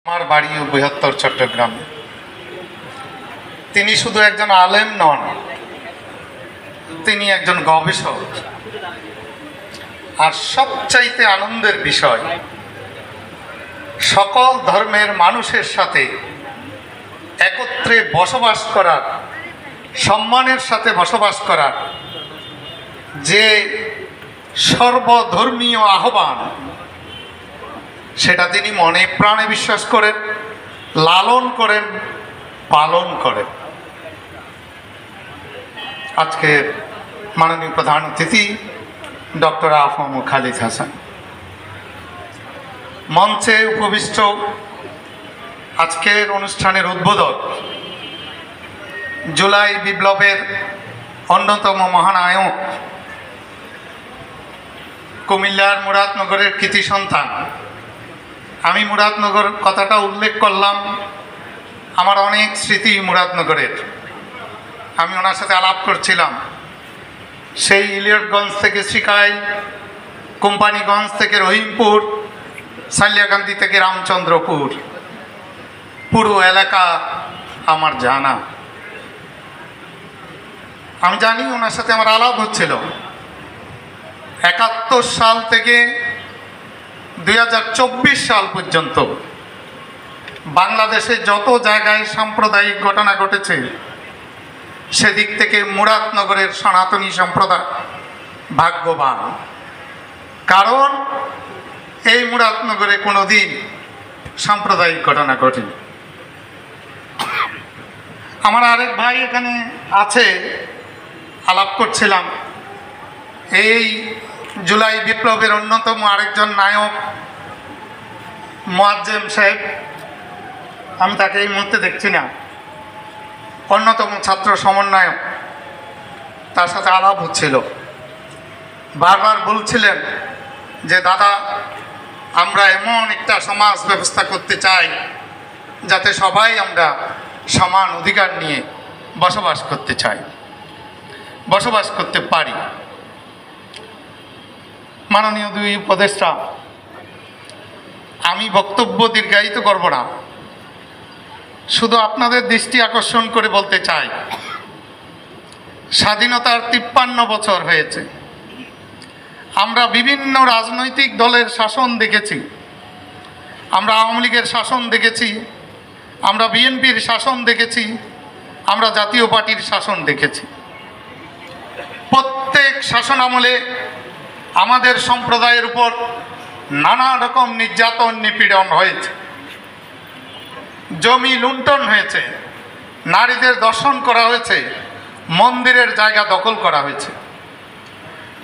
আমার বাড়ি বৃহত্তর চট্টগ্রামে। তিনি শুধু একজন আলেম নন, তিনি একজন গবেষক। আর সবচাইতে আনন্দের বিষয়, সকল ধর্মের মানুষের সাথে একত্রে বসবাস করার, সম্মানের সাথে বসবাস করার যে সর্বধর্মীয় আহ্বান, সেটা তিনি মনে প্রাণে বিশ্বাস করেন, লালন করেন, পালন করেন। আজকে মাননীয় প্রধান অতিথি ডক্টর আফম খালিদ হাসান মঞ্চে উপবিষ্ট, আজকের অনুষ্ঠানের উদ্বোধক, জুলাই বিপ্লবের অন্যতম মহানায়ক, কুমিল্লার মুরাদনগরের কৃতি সন্তান। আমি মুরাদনগর কথাটা উল্লেখ করলাম, আমার অনেক স্মৃতি মুরাদনগরের। আমি ওনার সাথে আলাপ করছিলাম, সেই ইলিয়টগঞ্জ থেকে শিকাই, কোম্পানিগঞ্জ থেকে রহিমপুর, সালিয়াকান্দি থেকে রামচন্দ্রপুর, পুরো এলাকা আমার জানা। আমি জানি ওনার সাথে আমার আলাপ হচ্ছিল 71 সাল থেকে 2024 সাল পর্যন্ত বাংলাদেশে যত জায়গায় সাম্প্রদায়িক ঘটনা ঘটেছে, সেদিক থেকে মুরাদনগরের সনাতনী সম্প্রদায় ভাগ্যবান। কারণ এই মুরাদনগরে কোনোদিন সাম্প্রদায়িক ঘটনা ঘটেনি। আমার আরেক ভাই এখানে আছে, আলাপ করছিলাম, এই জুলাই বিপ্লবের অন্যতম আরেকজন নায়ক মোয়াজ্জেম সাহেব, আমি তাকে এই মুহূর্তে দেখছি না, অন্যতম ছাত্র সমন্বয়ক, তার সাথে আলাপ হচ্ছিল। বারবার বলছিলেন যে দাদা, আমরা এমন একটা সমাজ ব্যবস্থা করতে চাই যাতে সবাই আমরা সমান অধিকার নিয়ে বসবাস করতে চাই, বসবাস করতে পারি। মাননীয় দুই উপদেষ্টা, আমি বক্তব্য দীর্ঘায়িত করব না, শুধু আপনাদের দৃষ্টি আকর্ষণ করে বলতে চাই, স্বাধীনতার 53 বছর হয়েছে। আমরা বিভিন্ন রাজনৈতিক দলের শাসন দেখেছি, আমরা আওয়ামী লীগের শাসন দেখেছি, আমরা বিএনপির শাসন দেখেছি, আমরা জাতীয় পার্টির শাসন দেখেছি। প্রত্যেক শাসন আমলে আমাদের সম্প্রদায়ের উপর নানা রকম নির্যাতন নিপীড়ন হয়েছে, জমি লুণ্ঠন হয়েছে, নারীদের দর্শন করা হয়েছে, মন্দিরের জায়গা দখল করা হয়েছে।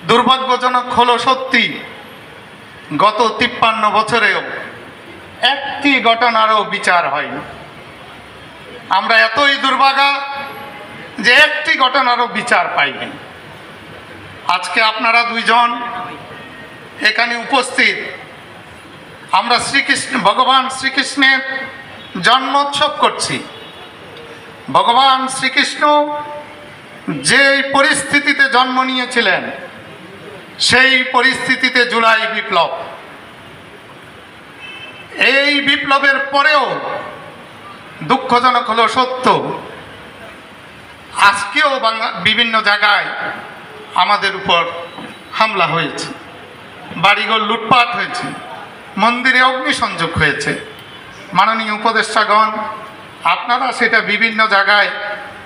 দুর্ভাগ্যজনক হলো সত্যি, গত 53 বছরেও একটি ঘটনারও বিচার হয়নি। আমরা এতই দুর্ভাগা যে একটি ঘটনারও বিচার পাইনি। আজকে আপনারা দুইজন এখানে উপস্থিত, আমরা ভগবান শ্রীকৃষ্ণের জন্মোৎসব করছি। ভগবান শ্রীকৃষ্ণ যে পরিস্থিতিতে জন্ম নিয়েছিলেন, সেই পরিস্থিতিতে জুলাই বিপ্লব, এই বিপ্লবের পরেও দুঃখজনক হলো সত্য, আজকেও বিভিন্ন জায়গায় আমাদের উপর হামলা হয়েছে, বাড়িঘর লুটপাট হয়েছে, মন্দিরে অগ্নিসংযোগ হয়েছে। মাননীয় উপদেষ্টাগণ, আপনারা সেটা বিভিন্ন জায়গায়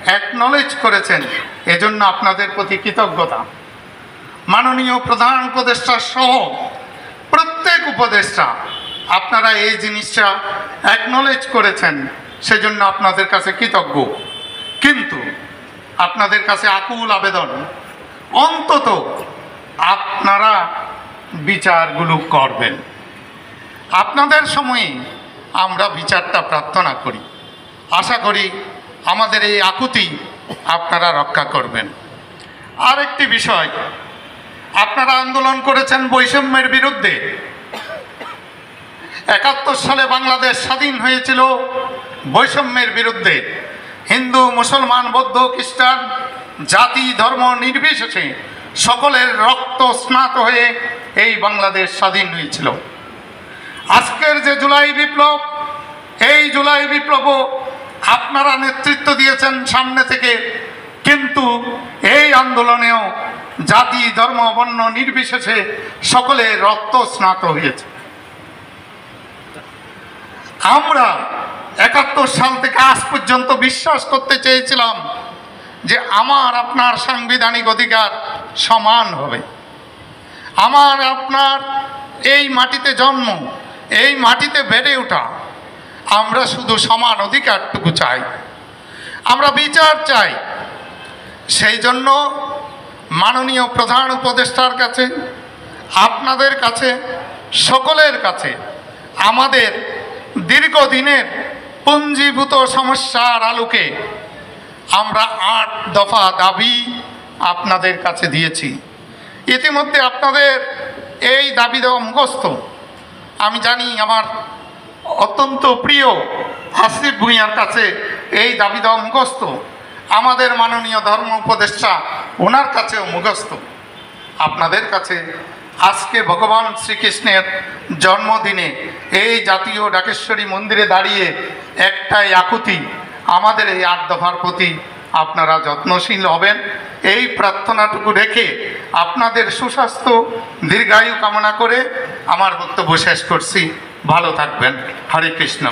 অ্যাকনলেজ করেছেন, এজন্য আপনাদের প্রতি কৃতজ্ঞতা। মাননীয় প্রধান উপদেষ্টা সহ প্রত্যেক উপদেষ্টা, আপনারা এই জিনিসটা অ্যাকনলেজ করেছেন, সেজন্য আপনাদের কাছে কৃতজ্ঞ। কিন্তু আপনাদের কাছে আকুল আবেদন, অন্তত আপনারা বিচারগুলো করবেন। আপনাদের সময়ে আমরা বিচারটা প্রার্থনা করি, আশা করি আমাদের এই আকুতি আপনারা রক্ষা করবেন। আরেকটি বিষয়, আপনারা আন্দোলন করেছেন বৈষম্যের বিরুদ্ধে। 71 সালে বাংলাদেশ স্বাধীন হয়েছিল বৈষম্যের বিরুদ্ধে। হিন্দু, মুসলমান, বৌদ্ধ, খ্রিস্টান, জাতি ধর্ম নির্বিশেষে সকলের রক্ত স্নাত হয়ে এই বাংলাদেশ স্বাধীন হয়েছিল। আজকের যে জুলাই বিপ্লব, জুলাই বিপ্লব আপনারা নেতৃত্ব দিয়েছেন সামনে থেকে, কিন্তু এই আন্দোলনেও জাতি ধর্ম বর্ণ নির্বিশেষে সকলে রক্ত স্নাত হয়েছে। আমরা 71 সাল থেকে আজ পর্যন্ত বিশ্বাস করতে চেয়েছিলাম যে আমার আপনার সাংবিধানিক অধিকার সমান হবে। আমার আপনার এই মাটিতে জন্ম, এই মাটিতে বেড়ে ওঠা, আমরা শুধু সমান অধিকারটুকু চাই, আমরা বিচার চাই। সেই জন্য মাননীয় প্রধান উপদেষ্টার কাছে, আপনাদের কাছে, সকলের কাছে আমাদের দীর্ঘদিনের পুঞ্জীভূত সমস্যার আলোকে আমরা 8 দফা দাবি আপনাদের কাছে দিয়েছি। ইতিমধ্যে আপনাদের এই দাবি দেওয়া মুখস্থ। আমি জানি আমার অত্যন্ত প্রিয় হাসিফ ভূঁইয়ার কাছে এই দাবি দেওয়া মুখস্থ, আমাদের মাননীয় ধর্ম উপদেষ্টা ওনার কাছেও মুখস্থ। আপনাদের কাছে আজকে ভগবান শ্রীকৃষ্ণের জন্মদিনে এই জাতীয় ডাকেশ্বরী মন্দিরে দাঁড়িয়ে একটাই আকুতি, আমাদের এই 8 দফার প্রতি আপনারা যত্নশীল হবেন, এই প্রার্থনাটুকু রেখে আপনাদের সুস্বাস্থ্য দীর্ঘায়ু কামনা করে আমার বক্তব্য শেষ করছি। ভালো থাকবেন। হরে কৃষ্ণ।